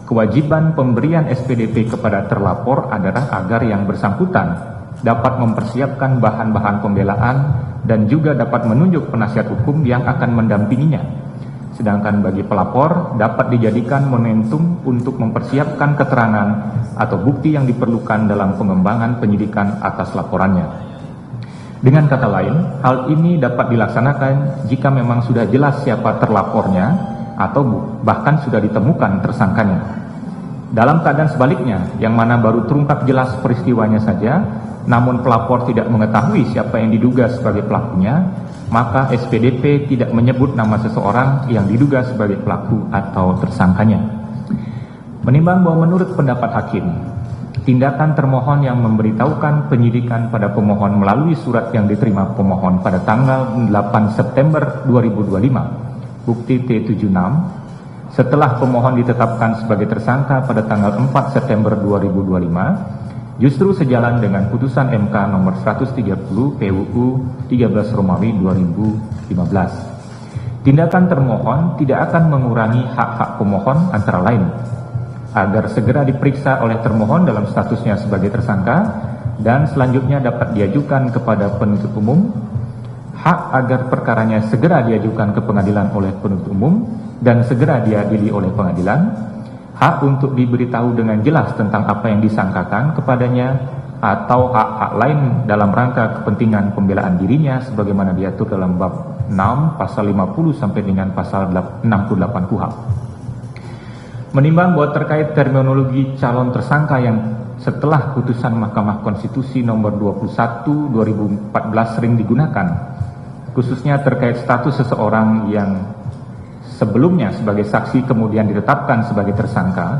Kewajiban pemberian SPDP kepada terlapor adalah agar yang bersangkutan dapat mempersiapkan bahan-bahan pembelaan dan juga dapat menunjuk penasihat hukum yang akan mendampinginya. Sedangkan bagi pelapor dapat dijadikan momentum untuk mempersiapkan keterangan atau bukti yang diperlukan dalam pengembangan penyidikan atas laporannya. Dengan kata lain, hal ini dapat dilaksanakan jika memang sudah jelas siapa terlapornya atau bahkan sudah ditemukan tersangkanya. Dalam keadaan sebaliknya, yang mana baru terungkap jelas peristiwanya saja, namun pelapor tidak mengetahui siapa yang diduga sebagai pelakunya, maka SPDP tidak menyebut nama seseorang yang diduga sebagai pelaku atau tersangkanya. Menimbang bahwa menurut pendapat hakim, tindakan termohon yang memberitahukan penyidikan pada pemohon melalui surat yang diterima pemohon pada tanggal 8 September 2025, bukti T76, setelah pemohon ditetapkan sebagai tersangka pada tanggal 4 September 2025, justru sejalan dengan putusan MK nomor 130 PUU 13 Romawi 2015. Tindakan termohon tidak akan mengurangi hak-hak pemohon antara lain agar segera diperiksa oleh termohon dalam statusnya sebagai tersangka dan selanjutnya dapat diajukan kepada penuntut umum, hak agar perkaranya segera diajukan ke pengadilan oleh penuntut umum dan segera diadili oleh pengadilan, hak untuk diberitahu dengan jelas tentang apa yang disangkakan kepadanya, atau hak-hak lain dalam rangka kepentingan pembelaan dirinya sebagaimana diatur dalam bab 6 pasal 50 sampai dengan pasal 68 KUHP. Menimbang bahwa terkait terminologi calon tersangka yang setelah putusan Mahkamah Konstitusi nomor 21 2014 sering digunakan, khususnya terkait status seseorang yang sebelumnya sebagai saksi kemudian ditetapkan sebagai tersangka,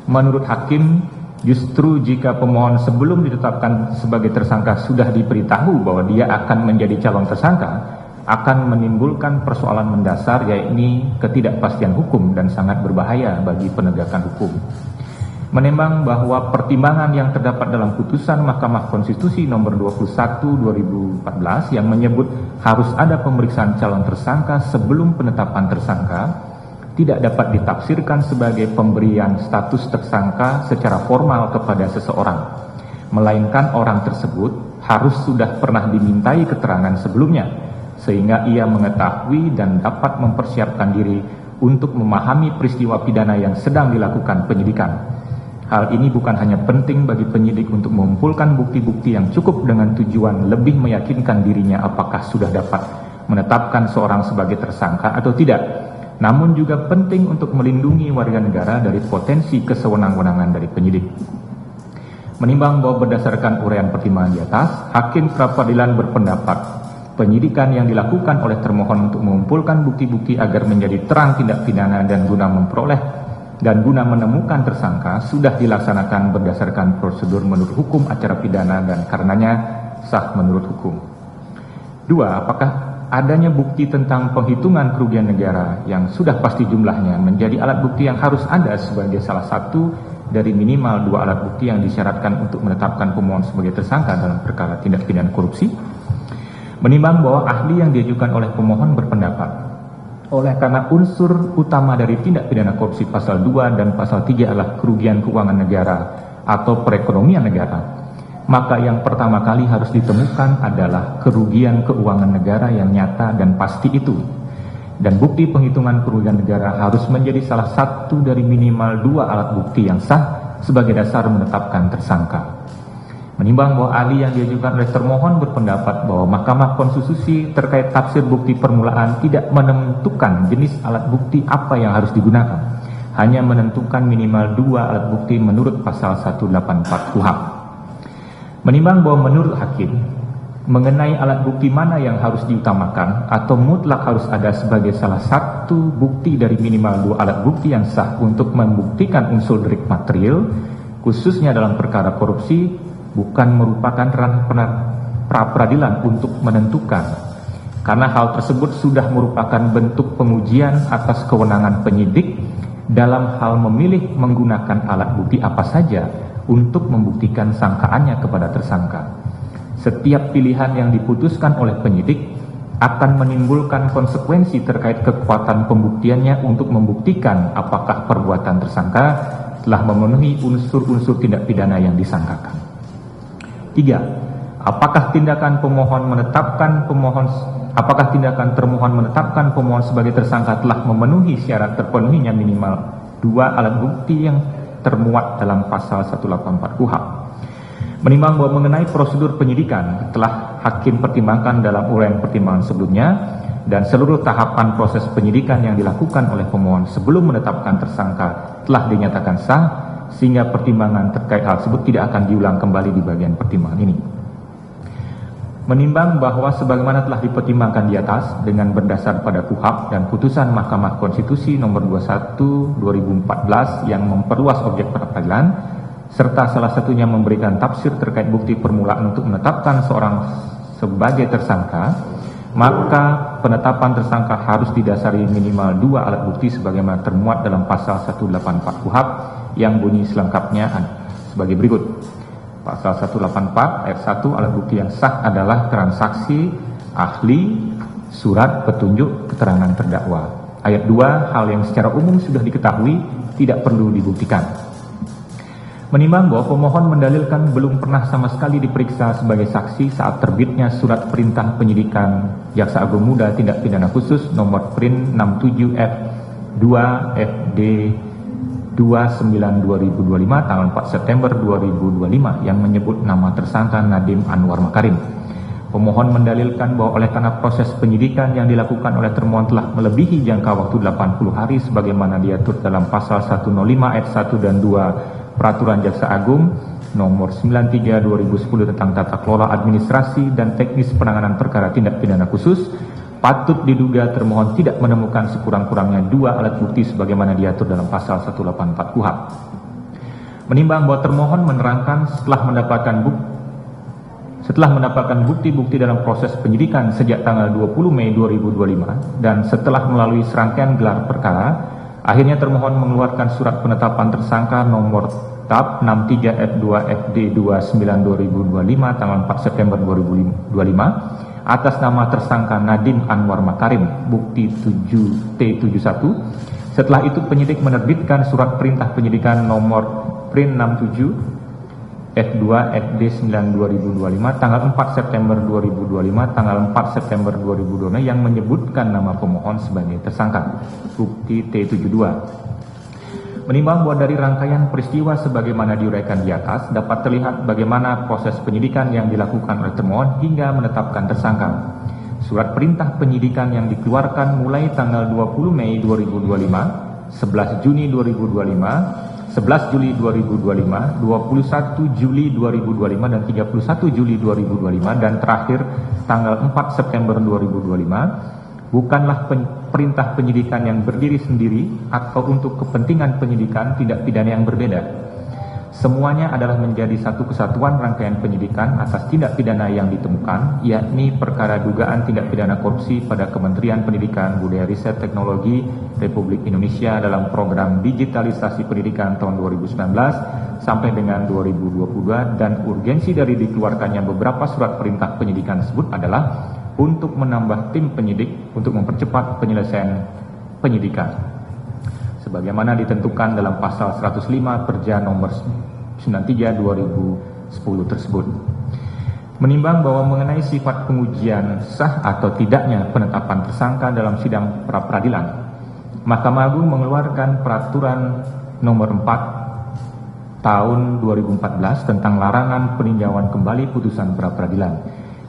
menurut hakim justru jika pemohon sebelum ditetapkan sebagai tersangka sudah diberitahu bahwa dia akan menjadi calon tersangka, akan menimbulkan persoalan mendasar, yaitu ketidakpastian hukum dan sangat berbahaya bagi penegakan hukum. Menimbang bahwa pertimbangan yang terdapat dalam putusan Mahkamah Konstitusi nomor 21 2014 yang menyebut harus ada pemeriksaan calon tersangka sebelum penetapan tersangka tidak dapat ditafsirkan sebagai pemberian status tersangka secara formal kepada seseorang, melainkan orang tersebut harus sudah pernah dimintai keterangan sebelumnya sehingga ia mengetahui dan dapat mempersiapkan diri untuk memahami peristiwa pidana yang sedang dilakukan penyidikan. Hal ini bukan hanya penting bagi penyidik untuk mengumpulkan bukti-bukti yang cukup dengan tujuan lebih meyakinkan dirinya apakah sudah dapat menetapkan seorang sebagai tersangka atau tidak, namun juga penting untuk melindungi warga negara dari potensi kesewenang-wenangan dari penyidik. Menimbang bahwa berdasarkan uraian pertimbangan di atas, Hakim Pra-Peradilan berpendapat penyidikan yang dilakukan oleh termohon untuk mengumpulkan bukti-bukti agar menjadi terang tindak pidana dan guna memperoleh dan guna menemukan tersangka sudah dilaksanakan berdasarkan prosedur menurut hukum acara pidana dan karenanya sah menurut hukum. 2. Apakah adanya bukti tentang penghitungan kerugian negara yang sudah pasti jumlahnya menjadi alat bukti yang harus ada sebagai salah satu dari minimal 2 alat bukti yang disyaratkan untuk menetapkan pemohon sebagai tersangka dalam perkara tindak pidana korupsi? Menimbang bahwa ahli yang diajukan oleh pemohon berpendapat, oleh karena unsur utama dari tindak pidana korupsi pasal 2 dan pasal 3 adalah kerugian keuangan negara atau perekonomian negara, maka yang pertama kali harus ditemukan adalah kerugian keuangan negara yang nyata dan pasti itu. Dan bukti penghitungan kerugian negara harus menjadi salah satu dari minimal 2 alat bukti yang sah sebagai dasar menetapkan tersangka. Menimbang bahwa ahli yang diajukan oleh termohon berpendapat bahwa Mahkamah Konstitusi terkait tafsir bukti permulaan tidak menentukan jenis alat bukti apa yang harus digunakan, hanya menentukan minimal 2 alat bukti menurut pasal 184 KUHP. Menimbang bahwa menurut hakim, mengenai alat bukti mana yang harus diutamakan atau mutlak harus ada sebagai salah satu bukti dari minimal 2 alat bukti yang sah untuk membuktikan unsur delik material, khususnya dalam perkara korupsi, bukan merupakan ranah pra-peradilan untuk menentukan, karena hal tersebut sudah merupakan bentuk pengujian atas kewenangan penyidik dalam hal memilih menggunakan alat bukti apa saja untuk membuktikan sangkaannya kepada tersangka. Setiap pilihan yang diputuskan oleh penyidik akan menimbulkan konsekuensi terkait kekuatan pembuktiannya untuk membuktikan apakah perbuatan tersangka telah memenuhi unsur-unsur tindak pidana yang disangkakan. 3. Apakah tindakan termohon menetapkan pemohon sebagai tersangka telah memenuhi syarat terpenuhinya minimal 2 alat bukti yang termuat dalam pasal 184 KUHP. Menimbang bahwa mengenai prosedur penyidikan telah hakim pertimbangkan dalam uraian pertimbangan sebelumnya dan seluruh tahapan proses penyidikan yang dilakukan oleh pemohon sebelum menetapkan tersangka telah dinyatakan sah, sehingga pertimbangan terkait hal tersebut tidak akan diulang kembali di bagian pertimbangan ini. Menimbang bahwa sebagaimana telah dipertimbangkan di atas dengan berdasar pada KUHP dan putusan Mahkamah Konstitusi nomor 21/2014 yang memperluas objek peradilan, serta salah satunya memberikan tafsir terkait bukti permulaan untuk menetapkan seorang sebagai tersangka, maka penetapan tersangka harus didasari minimal 2 alat bukti sebagaimana termuat dalam pasal 184 KUHP yang bunyi selengkapnya sebagai berikut. Pasal 184 ayat 1, alat bukti yang sah adalah transaksi, ahli, surat, petunjuk, keterangan terdakwa. Ayat 2, hal yang secara umum sudah diketahui tidak perlu dibuktikan. Menimbang bahwa pemohon mendalilkan belum pernah sama sekali diperiksa sebagai saksi saat terbitnya surat perintah penyidikan Jaksa Agung Muda Tindak Pidana Khusus nomor Prin 67F2FD 29/2025 tanggal 4 September 2025 yang menyebut nama tersangka Nadiem Anwar Makarim. Pemohon mendalilkan bahwa oleh karena proses penyidikan yang dilakukan oleh termohon telah melebihi jangka waktu 80 hari sebagaimana diatur dalam pasal 105 ayat 1 dan 2 Peraturan Jaksa Agung nomor 93/2010 tentang tata kelola administrasi dan teknis penanganan perkara tindak pidana khusus, patut diduga termohon tidak menemukan sekurang-kurangnya 2 alat bukti sebagaimana diatur dalam pasal 184 KUHP. Menimbang bahwa termohon menerangkan setelah mendapatkan bukti-bukti dalam proses penyidikan sejak tanggal 20 Mei 2025 dan setelah melalui serangkaian gelar perkara, akhirnya termohon mengeluarkan surat penetapan tersangka nomor TAP 63F2FD 29/2025 tanggal 4 September 2025 atas nama tersangka Nadiem Anwar Makarim, bukti 7T71. Setelah itu penyidik menerbitkan surat perintah penyidikan nomor Prin 67F2FD 9/2025 tanggal 4 September 2025 tanggal 4 September 2025 yang menyebutkan nama pemohon sebagai tersangka, bukti T72. Menimbang bahwa dari rangkaian peristiwa sebagaimana diuraikan di atas dapat terlihat bagaimana proses penyidikan yang dilakukan oleh termohon hingga menetapkan tersangka. Surat perintah penyidikan yang dikeluarkan mulai tanggal 20 Mei 2025, 11 Juni 2025, 11 Juli 2025, 21 Juli 2025 dan 31 Juli 2025 dan terakhir tanggal 4 September 2025 bukanlah perintah penyidikan yang berdiri sendiri atau untuk kepentingan penyidikan tindak pidana yang berbeda. Semuanya adalah menjadi satu kesatuan rangkaian penyidikan atas tindak pidana yang ditemukan, yakni perkara dugaan tindak pidana korupsi pada Kementerian Pendidikan, Budaya Riset Teknologi Republik Indonesia dalam program digitalisasi pendidikan tahun 2019 sampai dengan 2022, dan urgensi dari dikeluarkannya beberapa surat perintah penyidikan tersebut adalah untuk menambah tim penyidik untuk mempercepat penyelesaian penyidikan sebagaimana ditentukan dalam pasal 105 Perja nomor 93/2010 tersebut. Menimbang bahwa mengenai sifat pengujian sah atau tidaknya penetapan tersangka dalam sidang pra peradilan, Mahkamah Agung mengeluarkan peraturan nomor 4 tahun 2014 tentang larangan peninjauan kembali putusan pra peradilan,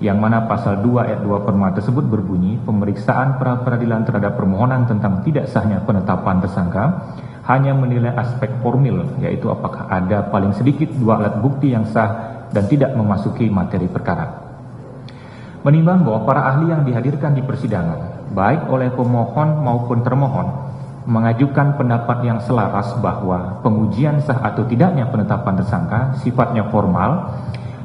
yang mana pasal 2 ayat 2 perma tersebut berbunyi, pemeriksaan pra peradilan terhadap permohonan tentang tidak sahnya penetapan tersangka hanya menilai aspek formil, yaitu apakah ada paling sedikit 2 alat bukti yang sah dan tidak memasuki materi perkara. Menimbang bahwa para ahli yang dihadirkan di persidangan, baik oleh pemohon maupun termohon, mengajukan pendapat yang selaras bahwa pengujian sah atau tidaknya penetapan tersangka sifatnya formal,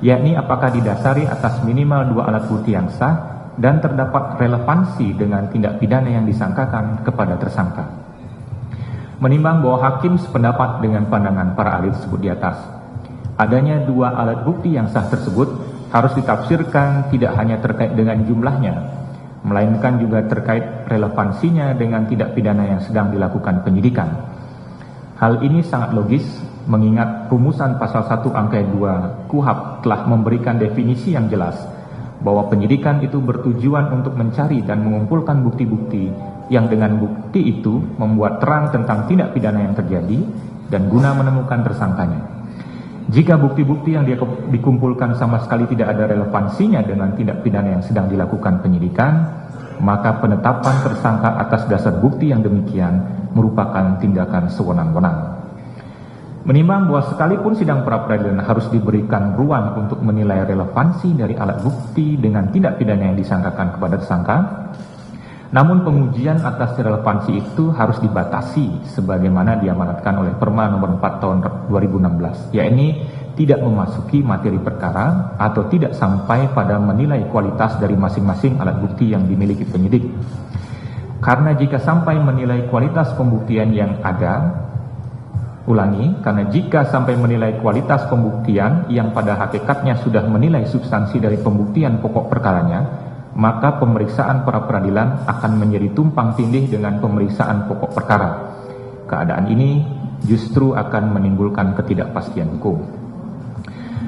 yakni apakah didasari atas minimal 2 alat bukti yang sah dan terdapat relevansi dengan tindak pidana yang disangkakan kepada tersangka. Menimbang bahwa hakim sependapat dengan pandangan para ahli tersebut di atas, adanya 2 alat bukti yang sah tersebut harus ditafsirkan tidak hanya terkait dengan jumlahnya, melainkan juga terkait relevansinya dengan tindak pidana yang sedang dilakukan penyidikan. Hal ini sangat logis mengingat rumusan pasal 1 angka 2 KUHP telah memberikan definisi yang jelas bahwa penyidikan itu bertujuan untuk mencari dan mengumpulkan bukti-bukti yang dengan bukti itu membuat terang tentang tindak pidana yang terjadi dan guna menemukan tersangkanya. Jika bukti-bukti yang dikumpulkan sama sekali tidak ada relevansinya dengan tindak pidana yang sedang dilakukan penyidikan, maka penetapan tersangka atas dasar bukti yang demikian merupakan tindakan sewenang-wenang. Menimbang bahwa sekalipun sidang pra-peradilan harus diberikan ruang untuk menilai relevansi dari alat bukti dengan tindak pidana yang disangkakan kepada tersangka, namun pengujian atas relevansi itu harus dibatasi sebagaimana diamanatkan oleh Perma nomor 4 tahun 2016, yakni tidak memasuki materi perkara atau tidak sampai pada menilai kualitas dari masing-masing alat bukti yang dimiliki penyidik. Karena jika sampai menilai kualitas pembuktian yang ada, karena jika sampai menilai kualitas pembuktian yang pada hakikatnya sudah menilai substansi dari pembuktian pokok perkaranya, maka pemeriksaan pra-peradilan akan menjadi tumpang tindih dengan pemeriksaan pokok perkara. Keadaan ini justru akan menimbulkan ketidakpastian hukum.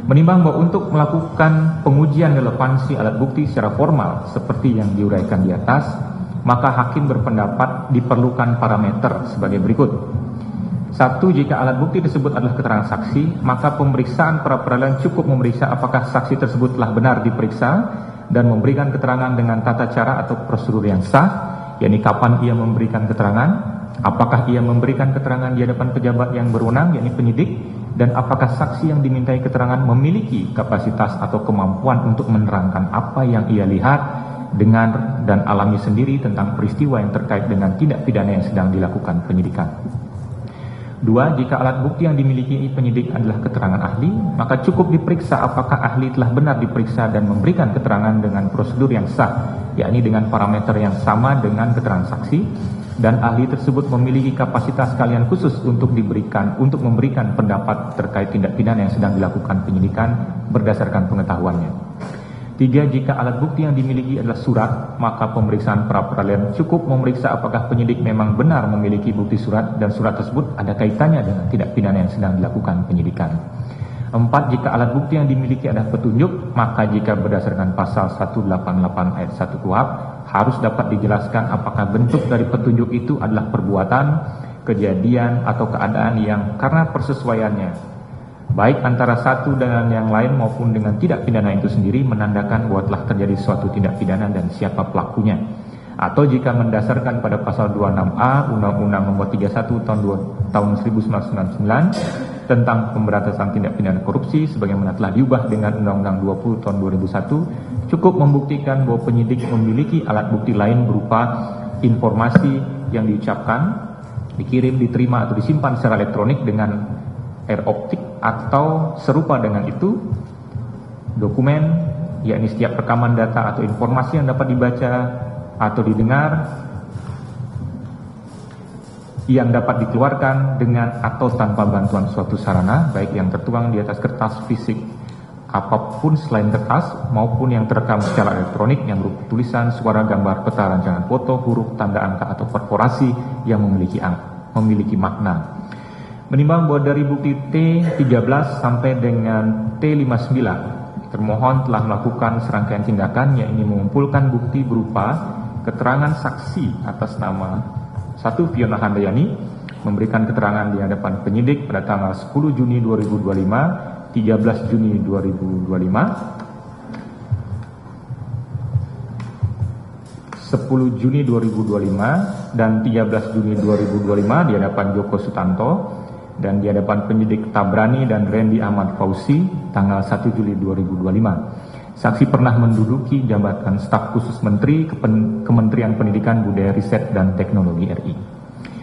Menimbang bahwa untuk melakukan pengujian relevansi alat bukti secara formal seperti yang diuraikan di atas, maka hakim berpendapat diperlukan parameter sebagai berikut. 1. Jika alat bukti tersebut adalah keterangan saksi, maka pemeriksaan pra-peradilan cukup memeriksa apakah saksi tersebut telah benar diperiksa dan memberikan keterangan dengan tata cara atau prosedur yang sah, yakni kapan ia memberikan keterangan, apakah ia memberikan keterangan di hadapan pejabat yang berwenang, yakni penyidik, dan apakah saksi yang dimintai keterangan memiliki kapasitas atau kemampuan untuk menerangkan apa yang ia lihat, dengar, dan alami sendiri tentang peristiwa yang terkait dengan tindak pidana yang sedang dilakukan penyidikan. 2. Jika alat bukti yang dimiliki penyidik adalah keterangan ahli, maka cukup diperiksa apakah ahli telah benar diperiksa dan memberikan keterangan dengan prosedur yang sah, yakni dengan parameter yang sama dengan keterangan saksi, dan ahli tersebut memiliki kapasitas kalian khusus untuk memberikan pendapat terkait tindak pidana yang sedang dilakukan penyidikan berdasarkan pengetahuannya. 3. Jika alat bukti yang dimiliki adalah surat, maka pemeriksaan pra-peradilan cukup memeriksa apakah penyidik memang benar memiliki bukti surat dan surat tersebut ada kaitannya dengan tindak pidana yang sedang dilakukan penyidikan. 4. Jika alat bukti yang dimiliki adalah petunjuk, maka jika berdasarkan pasal 188 ayat 1 KUHP harus dapat dijelaskan apakah bentuk dari petunjuk itu adalah perbuatan, kejadian, atau keadaan yang karena persesuaiannya baik antara satu dengan yang lain maupun dengan tindak pidana itu sendiri menandakan bahwa telah terjadi suatu tindak pidana dan siapa pelakunya. Atau jika mendasarkan pada pasal 26A Undang-Undang Nomor 31 tahun 1999 tentang pemberantasan tindak pidana korupsi sebagaimana telah diubah dengan Undang-Undang 20 tahun 2001, cukup membuktikan bahwa penyidik memiliki alat bukti lain berupa informasi yang diucapkan, dikirim, diterima atau disimpan secara elektronik dengan air optik atau serupa dengan itu, dokumen, yakni setiap rekaman data atau informasi yang dapat dibaca atau didengar yang dapat dikeluarkan dengan atau tanpa bantuan suatu sarana, baik yang tertuang di atas kertas fisik apapun selain kertas maupun yang terekam secara elektronik yang berupa tulisan, suara, gambar, peta, rancangan foto, huruf, tanda angka atau perforasi yang memiliki makna. Menimbang bahwa dari bukti T13 sampai dengan T59, termohon telah melakukan serangkaian tindakan yakni mengumpulkan bukti berupa keterangan saksi atas nama 1. Fiona Handayani, memberikan keterangan di hadapan penyidik pada tanggal 10 Juni 2025, 13 Juni 2025, 10 Juni 2025 dan 13 Juni 2025 di hadapan Joko Sutanto, dan di hadapan penyidik Tabrani dan Randy Ahmad Fauzi tanggal 1 Juli 2025. Saksi pernah menduduki jabatan staf khusus Menteri Kementerian Pendidikan, Budaya, Riset, dan Teknologi RI.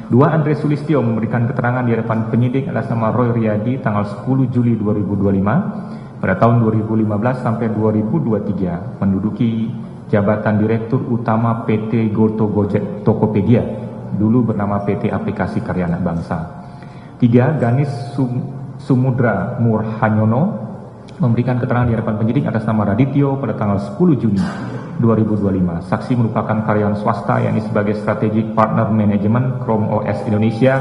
2. Andre Sulistyo memberikan keterangan di hadapan penyidik atas nama Roy Riyadi tanggal 10 Juli 2025 pada tahun 2015 sampai 2023 menduduki jabatan Direktur Utama PT Goto Gojek Tokopedia, dulu bernama PT Aplikasi Karya Anak Bangsa. 3. Ganis Sumudra Murhanyono memberikan keterangan di hadapan penyidik atas nama Radityo pada tanggal 10 Juni 2025. Saksi merupakan karyawan swasta yakni sebagai Strategic Partner Management Chrome OS Indonesia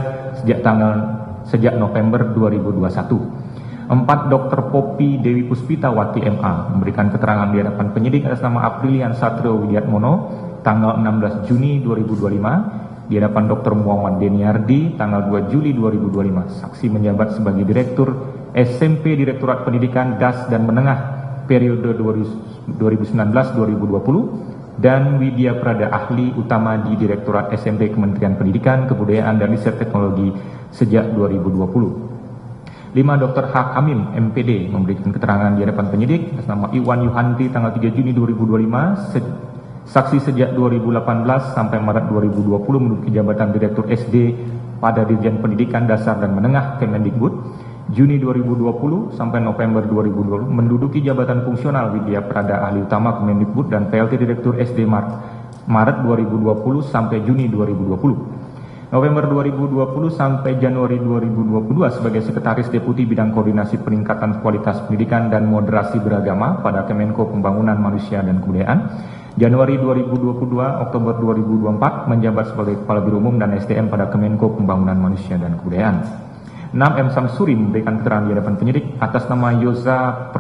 sejak November 2021. 4. Dr. Poppy Dewi Puspitawati MA memberikan keterangan di hadapan penyidik atas nama Aprilian Satrio Widiatmono tanggal 16 Juni 2025 di hadapan Dr. Muhammad Deniardi tanggal 2 Juli 2025. Saksi menjabat sebagai Direktur SMP Direktorat Pendidikan DAS dan Menengah periode 2019-2020 dan Widya Prada Ahli Utama di Direktorat SMP Kementerian Pendidikan, Kebudayaan dan Riset Teknologi sejak 2020. 5. Dr. H. Kamim, MPD, memberikan keterangan di hadapan penyidik atas nama Iwan Yuhanti tanggal 3 Juni 2025, saksi sejak 2018 sampai Maret 2020 menduduki jabatan Direktur SD pada Dirjen Pendidikan Dasar dan Menengah Kemendikbud, Juni 2020 sampai November 2020 menduduki jabatan fungsional Widya Prada Ahli Utama Kemendikbud dan PLT Direktur SD Maret 2020 sampai Juni 2020. November 2020 sampai Januari 2022 sebagai Sekretaris Deputi Bidang Koordinasi Peningkatan Kualitas Pendidikan dan Moderasi Beragama pada Kemenko Pembangunan Manusia dan Kebudayaan. Januari 2022, Oktober 2024 menjabat sebagai Kepala Biro Umum dan SDM pada Kemenko Pembangunan Manusia dan Kebudayaan. 6. M. Samsuri memberikan keterangan di hadapan penyidik atas nama Yoza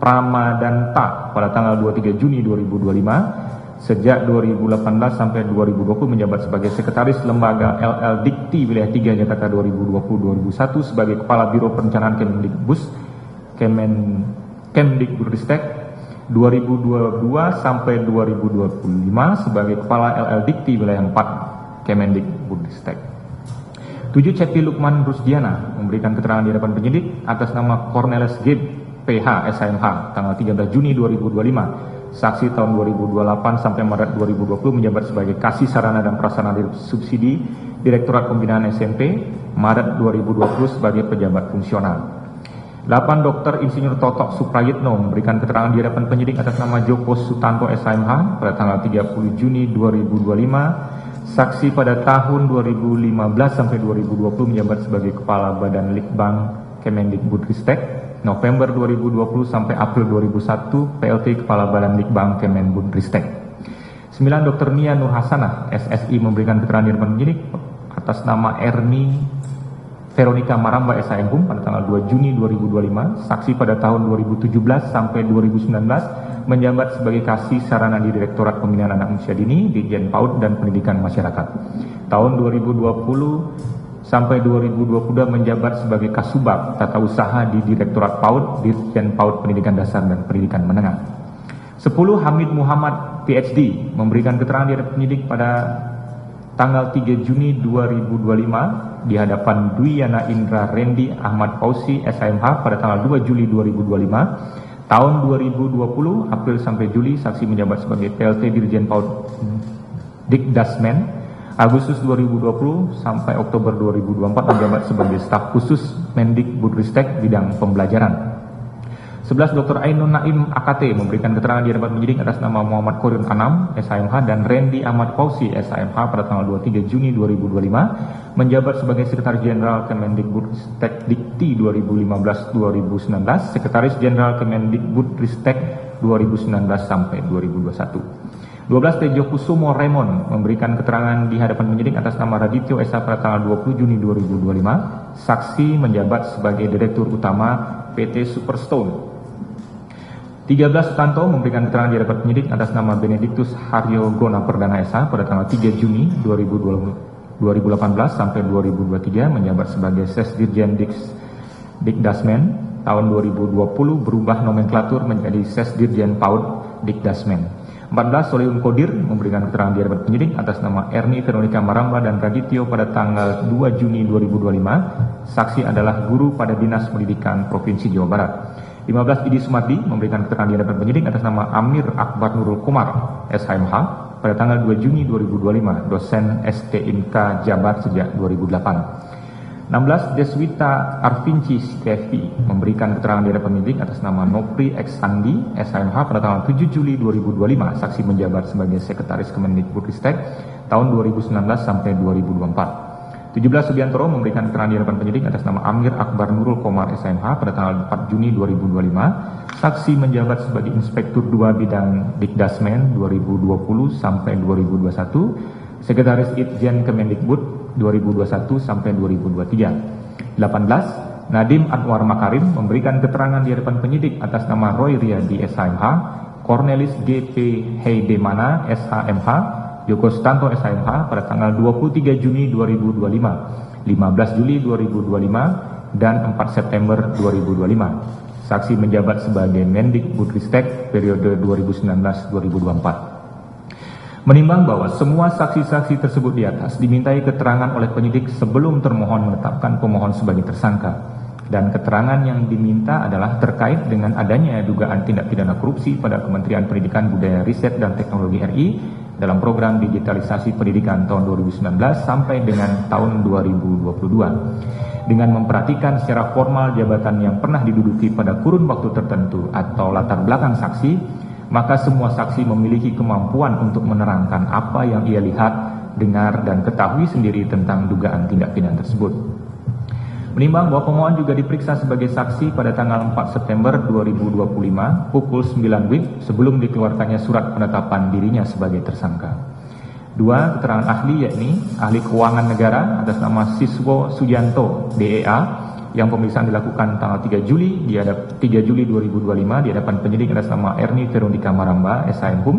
Pramadanta pada tanggal 23 Juni 2025. Sejak 2018 sampai 2020 menjabat sebagai Sekretaris Lembaga LL Dikti Wilayah 3 Jakarta 2020-2021 sebagai Kepala Biro Perencanaan Kemdikbudristek 2022 sampai 2025 sebagai Kepala LL Dikti Wilayah 4 Kemendikbudristek. 7. Cepi Lukman Rusdiana memberikan keterangan di hadapan penyidik atas nama Cornelis G. PH SHMH tanggal 13 Juni 2025. Saksi tahun 2028 sampai Maret 2020 menjabat sebagai Kasih Sarana dan Prasarana Subsidi Direktorat Pembinaan SMP, Maret 2020 sebagai pejabat fungsional. 8. Dr. Insinyur Totok Suprayitno memberikan keterangan di hadapan penyidik atas nama Joko Sutanto SHMH pada tanggal 30 Juni 2025. Saksi pada tahun 2015 sampai 2020 menjabat sebagai Kepala Badan Litbang Kemendikbudristek, November 2020 sampai April 2001 PLT Kepala Badan Litbang Kemendikbudristek. 9. Dr. Nia Nur Hasanah SSI memberikan keterangan di hadapan penyidik atas nama Erni Veronica Maramba SHMHUM pada tanggal 2 Juni 2025. Saksi pada tahun 2017 sampai 2019 menjabat sebagai Kasih Sarana di Direktorat Pembinaan Anak Usia Dini, Dirjen PAUD dan Pendidikan Masyarakat. Tahun 2020 sampai 2022 menjabat sebagai Kasubag Tata Usaha di Direktorat PAUD, Dirjen PAUD Pendidikan Dasar dan Pendidikan Menengah. 10. Hamid Muhammad PhD memberikan keterangan di hadapan penyidik pada tanggal 3 Juni 2025 di hadapan Dwiyana Indra Rendi Ahmad Fauzi SHMH pada tanggal 2 Juli 2025. Tahun 2020 April sampai Juli saksi menjabat sebagai PLT Dirjen PAUD Dikdasmen. Agustus 2020 sampai Oktober 2024 menjabat sebagai staf khusus Mendikbudristek bidang pembelajaran. 11. Dr. Ainun Naim AKT memberikan keterangan di hadapan penyidik atas nama Muhammad Korin Anam SHMH dan Rendi Ahmad Fauzi SHMH pada tanggal 23 Juni 2025 menjabat sebagai Sekretaris Jenderal Kemendikbudristek Dikti 2015-2019, Sekretaris Jenderal Kemendikbudristek 2019 sampai 2021. 12. Tejo Kusumo Raymond memberikan keterangan di hadapan penyidik atas nama Radityo Esa pada tanggal 20 Juni 2025. Saksi menjabat sebagai Direktur Utama PT Superstone. 13. Sutanto memberikan keterangan di hadapan penyidik atas nama Benediktus Haryo Gona Perdana Esa pada tanggal 3 Juni 2018 sampai 2023 menjabat sebagai Sesdirjen Dikdasmen. Tahun 2020 berubah nomenklatur menjadi Sesdirjen PAUD Dikdasmen. 14. Soliun Kodir memberikan keterangan di hadapan penyidik atas nama Erni Veronica Maramba dan Radityo pada tanggal 2 Juni 2025. Saksi adalah guru pada Dinas Pendidikan Provinsi Jawa Barat. 15. Idi Sumardi memberikan keterangan di hadapan penyidik atas nama Amir Akbar Nurul Komar SHMH pada tanggal 2 Juni 2025, dosen STIMK Jabar sejak 2008. 16. Deswita Arvinci Skevi memberikan keterangan di hadapan penyidik atas nama Nopri X Sandi SHMH pada tanggal 7 Juli 2025, saksi menjabat sebagai Sekretaris Kemendikbudristek tahun 2019 sampai 2024. 17 Subiantoro memberikan keterangan di hadapan penyidik atas nama Amir Akbar Nurul Komar SMH pada tanggal 4 Juni 2025. Saksi menjabat sebagai Inspektur 2 Bidang Dikdasmen 2020 sampai 2021, Sekretaris Itjen Kemendikbud 2021 sampai 2023. 18. Nadim Anwar Makarim memberikan keterangan di hadapan penyidik atas nama Roy Riyadi SHMH, Cornelis GP Heidemana SHMH, Joko Stanto SHMH pada tanggal 23 Juni 2025, 15 Juli 2025, dan 4 September 2025. Saksi menjabat sebagai Mendikbudristek periode 2019-2024. Menimbang bahwa semua saksi-saksi tersebut di atas dimintai keterangan oleh penyidik sebelum termohon menetapkan pemohon sebagai tersangka, dan keterangan yang diminta adalah terkait dengan adanya dugaan tindak pidana korupsi pada Kementerian Pendidikan Budaya Riset dan Teknologi RI dalam program digitalisasi pendidikan tahun 2019 sampai dengan tahun 2022. Dengan memperhatikan secara formal jabatan yang pernah diduduki pada kurun waktu tertentu atau latar belakang saksi, maka semua saksi memiliki kemampuan untuk menerangkan apa yang ia lihat, dengar, dan ketahui sendiri tentang dugaan tindak pidana tersebut. Menimbang bahwa pemohon juga diperiksa sebagai saksi pada tanggal 4 September 2025 pukul 9 WIB sebelum dikeluarkannya surat penetapan dirinya sebagai tersangka. 2. Keterangan ahli, yakni ahli keuangan negara atas nama Siswo Sujanto DEA yang pemeriksaan dilakukan tanggal 3 Juli 2025 di hadapan penyidik atas nama Erni Veronica Maramba SHMHum,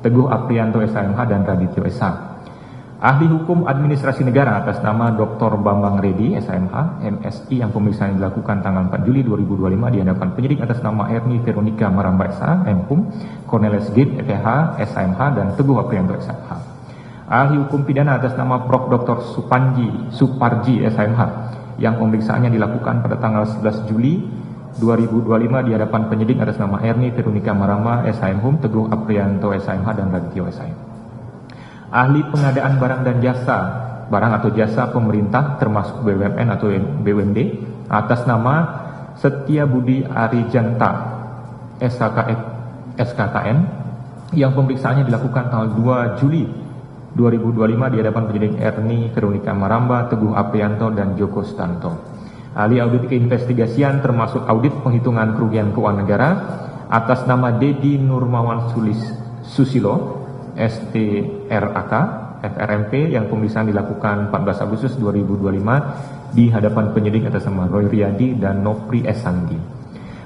Teguh Aprianto SHMH, dan Radityo SH. Ahli hukum administrasi negara atas nama Dr. Bambang Redi SHMH MSI yang pemeriksaan dilakukan tanggal 4 Juli 2025 di hadapan penyidik atas nama Erni Veronica Maramba SHMHum, Cornelis Gib EPH SHMH, dan Teguh Aprianto SHMH. Ahli hukum pidana atas nama Prof. Dr. Suparji SHMH yang pemeriksaannya dilakukan pada tanggal 11 Juli 2025 di hadapan penyidik atas nama Erni Veronica Maramba SHMHum, Teguh Aprianto SHMH, dan Radityo SHMH. Ahli pengadaan barang dan jasa, barang atau jasa pemerintah termasuk BUMN atau BUMD atas nama Setia Budi Arijanta SKKN yang pemeriksaannya dilakukan tanggal 2 Juli 2025 di hadapan penyidik Erni Veronica Maramba, Teguh Aprianto, dan Joko Stanto. Ahli audit keinvestigasian termasuk audit penghitungan kerugian keuangan negara atas nama Dedi Nurmawan Susilo STRAK FRMP yang pemeriksaan dilakukan 14 Agustus 2025 di hadapan penyidik atas nama Roy Riyadi dan Nopri Esandi.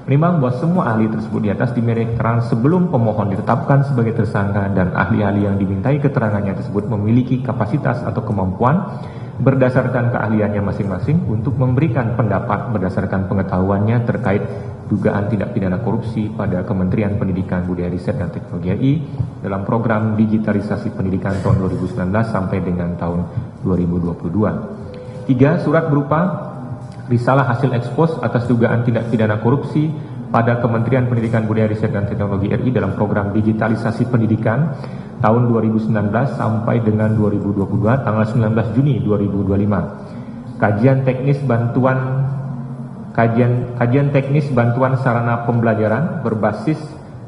Menimbang bahwa semua ahli tersebut di atas dimintai keterangan sebelum pemohon ditetapkan sebagai tersangka, dan ahli-ahli yang dimintai keterangannya tersebut memiliki kapasitas atau kemampuan berdasarkan keahliannya masing-masing untuk memberikan pendapat berdasarkan pengetahuannya terkait dugaan tindak pidana korupsi pada Kementerian Pendidikan Budaya Riset dan Teknologi RI dalam program digitalisasi pendidikan tahun 2019 sampai dengan tahun 2022. 3. Surat berupa risalah hasil ekspos atas dugaan tindak pidana korupsi pada Kementerian Pendidikan Budaya Riset dan Teknologi RI dalam program digitalisasi pendidikan tahun 2019 sampai dengan 2022 tanggal 19 Juni 2025. Kajian teknis bantuan sarana pembelajaran berbasis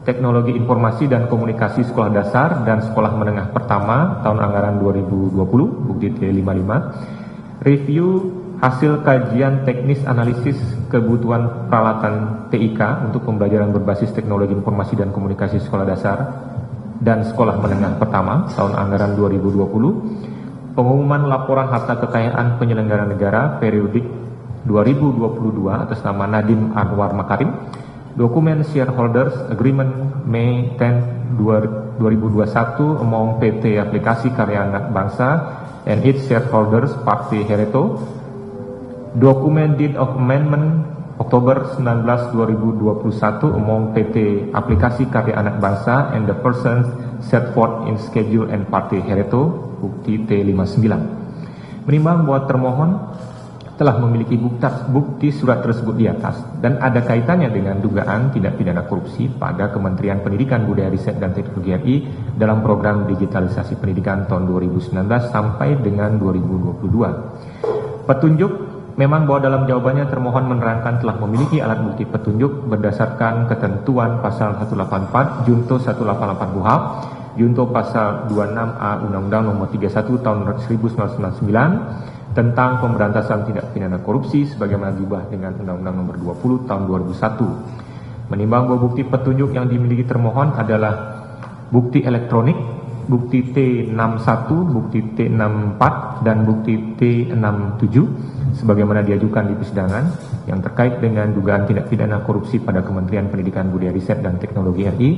teknologi informasi dan komunikasi sekolah dasar dan sekolah menengah pertama tahun anggaran 2020 bukti T55. Review hasil kajian teknis analisis kebutuhan peralatan TIK untuk pembelajaran berbasis teknologi informasi dan komunikasi sekolah dasar dan sekolah menengah pertama tahun anggaran 2020. Pengumuman laporan harta kekayaan penyelenggara negara periodik 2022 atas nama Nadim Anwar Makarim. Dokumen shareholders agreement Mei 10 2021 among PT Aplikasi Karya Anak Bangsa and its shareholders Partai Hereto. Dokumen Deed of Amendment Oktober 19 2021 among PT Aplikasi Karya Anak Bangsa and the persons set forth in schedule and Partai Hereto bukti T59. Menimbang bahwa termohon telah memiliki bukti surat tersebut di atas dan ada kaitannya dengan dugaan tindak pidana korupsi pada Kementerian Pendidikan Budaya Riset dan Teknologi RI dalam program digitalisasi pendidikan tahun 2019 sampai dengan 2022. Petunjuk memang bahwa dalam jawabannya termohon menerangkan telah memiliki alat bukti petunjuk berdasarkan ketentuan pasal 184 Junto 188 KUHP, Junto pasal 26A Undang-Undang Nomor 31 Tahun 1999 tentang pemberantasan tindak pidana korupsi sebagaimana diubah dengan Undang-Undang Nomor 20 Tahun 2001. Menimbang bahwa bukti petunjuk yang dimiliki termohon adalah bukti elektronik, bukti T61, bukti T64, dan bukti T67 sebagaimana diajukan di persidangan yang terkait dengan dugaan tindak pidana korupsi pada Kementerian Pendidikan Budaya Riset dan Teknologi RI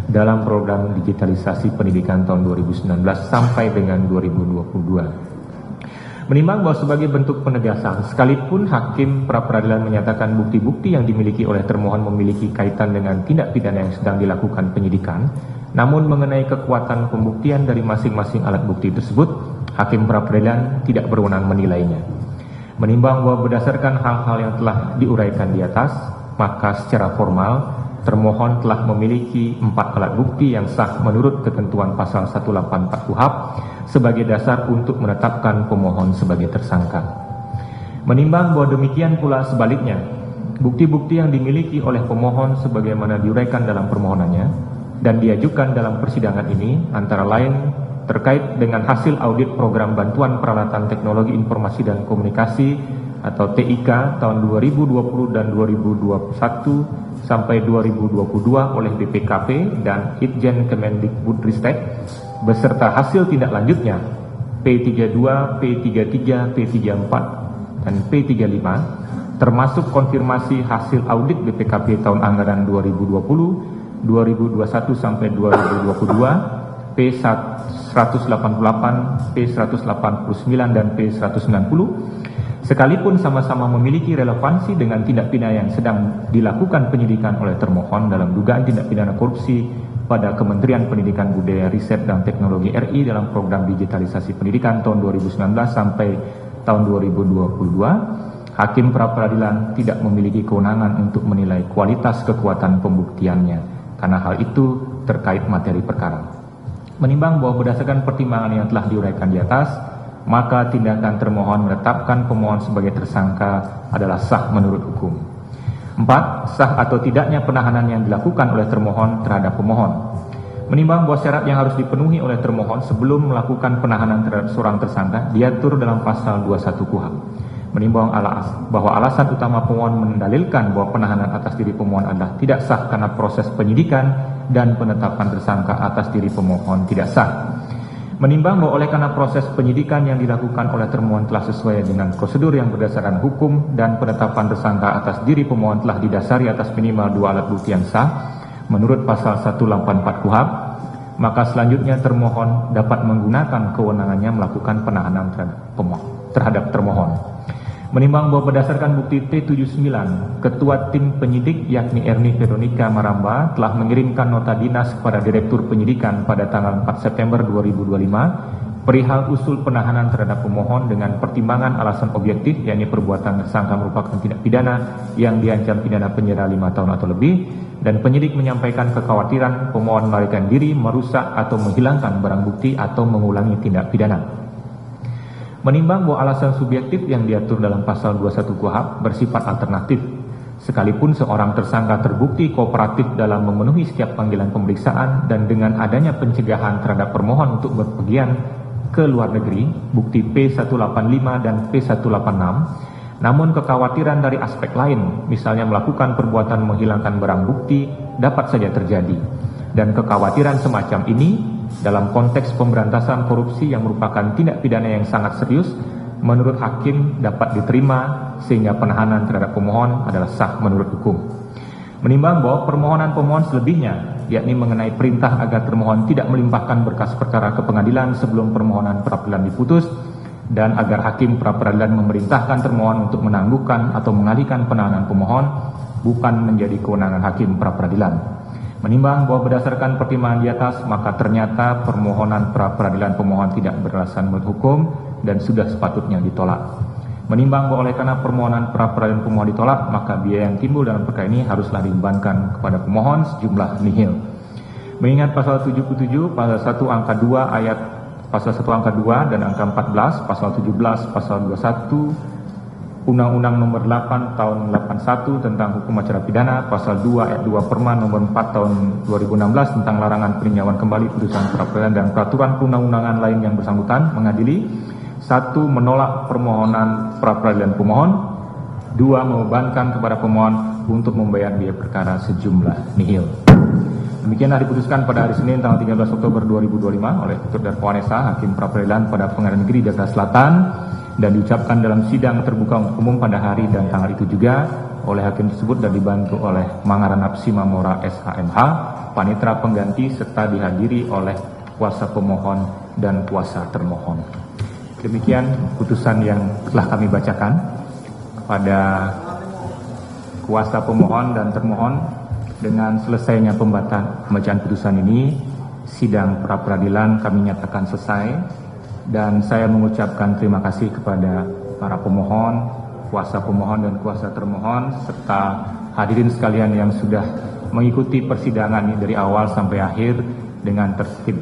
dalam program digitalisasi pendidikan tahun 2019 sampai dengan 2022. Menimbang bahwa sebagai bentuk penegasan, sekalipun hakim pra-peradilan menyatakan bukti-bukti yang dimiliki oleh termohon memiliki kaitan dengan tindak pidana yang sedang dilakukan penyidikan, namun mengenai kekuatan pembuktian dari masing-masing alat bukti tersebut, hakim pra-peradilan tidak berwenang menilainya. Menimbang bahwa berdasarkan hal-hal yang telah diuraikan di atas, maka secara formal, termohon telah memiliki 4 alat bukti yang sah menurut ketentuan pasal 184 KUHP sebagai dasar untuk menetapkan pemohon sebagai tersangka. Menimbang bahwa demikian pula sebaliknya, bukti-bukti yang dimiliki oleh pemohon sebagaimana diuraikan dalam permohonannya dan diajukan dalam persidangan ini antara lain terkait dengan hasil audit program bantuan peralatan teknologi informasi dan komunikasi atau TIK tahun 2020 dan 2021 sampai 2022 oleh BPKP dan Itjen Kemendikbudristek beserta hasil tindak lanjutnya P32, P33, P34, dan P35 termasuk konfirmasi hasil audit BPKP tahun anggaran 2020, 2021 sampai 2022, P188, P189, dan P190 sekalipun sama-sama memiliki relevansi dengan tindak pidana yang sedang dilakukan penyidikan oleh termohon dalam dugaan tindak pidana korupsi pada Kementerian Pendidikan Budaya Riset dan Teknologi RI dalam program digitalisasi pendidikan tahun 2019 sampai tahun 2022, hakim pra-peradilan tidak memiliki kewenangan untuk menilai kualitas kekuatan pembuktiannya karena hal itu terkait materi perkara. Menimbang bahwa berdasarkan pertimbangan yang telah diuraikan di atas, maka tindakan termohon menetapkan pemohon sebagai tersangka adalah sah menurut hukum. 4. Sah atau tidaknya penahanan yang dilakukan oleh termohon terhadap pemohon. Menimbang bahwa syarat yang harus dipenuhi oleh termohon sebelum melakukan penahanan terhadap seorang tersangka diatur dalam pasal 21 KUHP. Menimbang bahwa alasan utama pemohon mendalilkan bahwa penahanan atas diri pemohon adalah tidak sah karena proses penyidikan dan penetapan tersangka atas diri pemohon tidak sah. Menimbang bahwa oleh karena proses penyidikan yang dilakukan oleh termohon telah sesuai dengan prosedur yang berdasarkan hukum dan penetapan tersangka atas diri pemohon telah didasari atas minimal 2 alat bukti yang sah menurut pasal 184 KUHP, maka selanjutnya termohon dapat menggunakan kewenangannya melakukan penahanan terhadap termohon. Menimbang bahwa berdasarkan bukti T79, Ketua Tim Penyidik yakni Erni Veronica Maramba telah mengirimkan nota dinas kepada Direktur Penyidikan pada tanggal 4 September 2025 perihal usul penahanan terhadap pemohon dengan pertimbangan alasan objektif yakni perbuatan tersangka merupakan tindak pidana yang diancam pidana penjara 5 tahun atau lebih dan penyidik menyampaikan kekhawatiran pemohon melarikan diri, merusak atau menghilangkan barang bukti atau mengulangi tindak pidana. Menimbang bahwa alasan subjektif yang diatur dalam pasal 21 KUHP bersifat alternatif, sekalipun seorang tersangka terbukti kooperatif dalam memenuhi setiap panggilan pemeriksaan dan dengan adanya pencegahan terhadap permohon untuk berpergian ke luar negeri, bukti P185 dan P186, namun kekhawatiran dari aspek lain, misalnya melakukan perbuatan menghilangkan barang bukti, dapat saja terjadi. Dan kekhawatiran semacam ini dalam konteks pemberantasan korupsi yang merupakan tindak pidana yang sangat serius, menurut hakim dapat diterima sehingga penahanan terhadap pemohon adalah sah menurut hukum. Menimbang bahwa permohonan pemohon selebihnya, yakni mengenai perintah agar termohon tidak melimpahkan berkas perkara ke pengadilan sebelum permohonan pra-peradilan diputus, dan agar hakim pra-peradilan memerintahkan termohon untuk menangguhkan atau mengalihkan penahanan pemohon, bukan menjadi kewenangan hakim pra-peradilan. Menimbang bahwa berdasarkan pertimbangan di atas, maka ternyata permohonan pra-peradilan pemohon tidak beralasan menurut hukum dan sudah sepatutnya ditolak. Menimbang bahwa oleh karena permohonan pra-peradilan pemohon ditolak, maka biaya yang timbul dalam perkara ini haruslah dibebankan kepada pemohon sejumlah nihil. Mengingat pasal 77, pasal 1 angka 2 ayat pasal 1 angka 2 dan angka 14, pasal 17, pasal 21, Undang-Undang Nomor 8 Tahun 81 tentang Hukum Acara Pidana, Pasal 2 Ayat 2 Perma Nomor 4 Tahun 2016 tentang larangan peninjauan kembali putusan pra-peradilan dan peraturan perundang-undangan lain yang bersangkutan mengadili, 1. Menolak permohonan pra-peradilan pemohon. 2. Membebankan kepada pemohon untuk membayar biaya perkara sejumlah nihil. Demikianlah diputuskan pada hari Senin tanggal 13 Oktober 2025 oleh Terdakwa Esa, Hakim Pra-Peradilan pada Pengadilan Negeri Jakarta Selatan, dan diucapkan dalam sidang terbuka untuk umum pada hari dan tanggal itu juga oleh hakim tersebut dan dibantu oleh Mangaran Apsi Mamora SHMH, panitera pengganti, serta dihadiri oleh kuasa pemohon dan kuasa termohon. Demikian putusan yang telah kami bacakan pada kuasa pemohon dan termohon. Dengan selesainya pembacaan putusan ini, sidang pra-peradilan kami nyatakan selesai, dan saya mengucapkan terima kasih kepada para pemohon, kuasa pemohon dan kuasa termohon, serta hadirin sekalian yang sudah mengikuti persidangan ini dari awal sampai akhir dengan tertib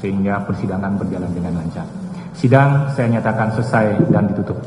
sehingga persidangan berjalan dengan lancar. Sidang saya nyatakan selesai dan ditutup.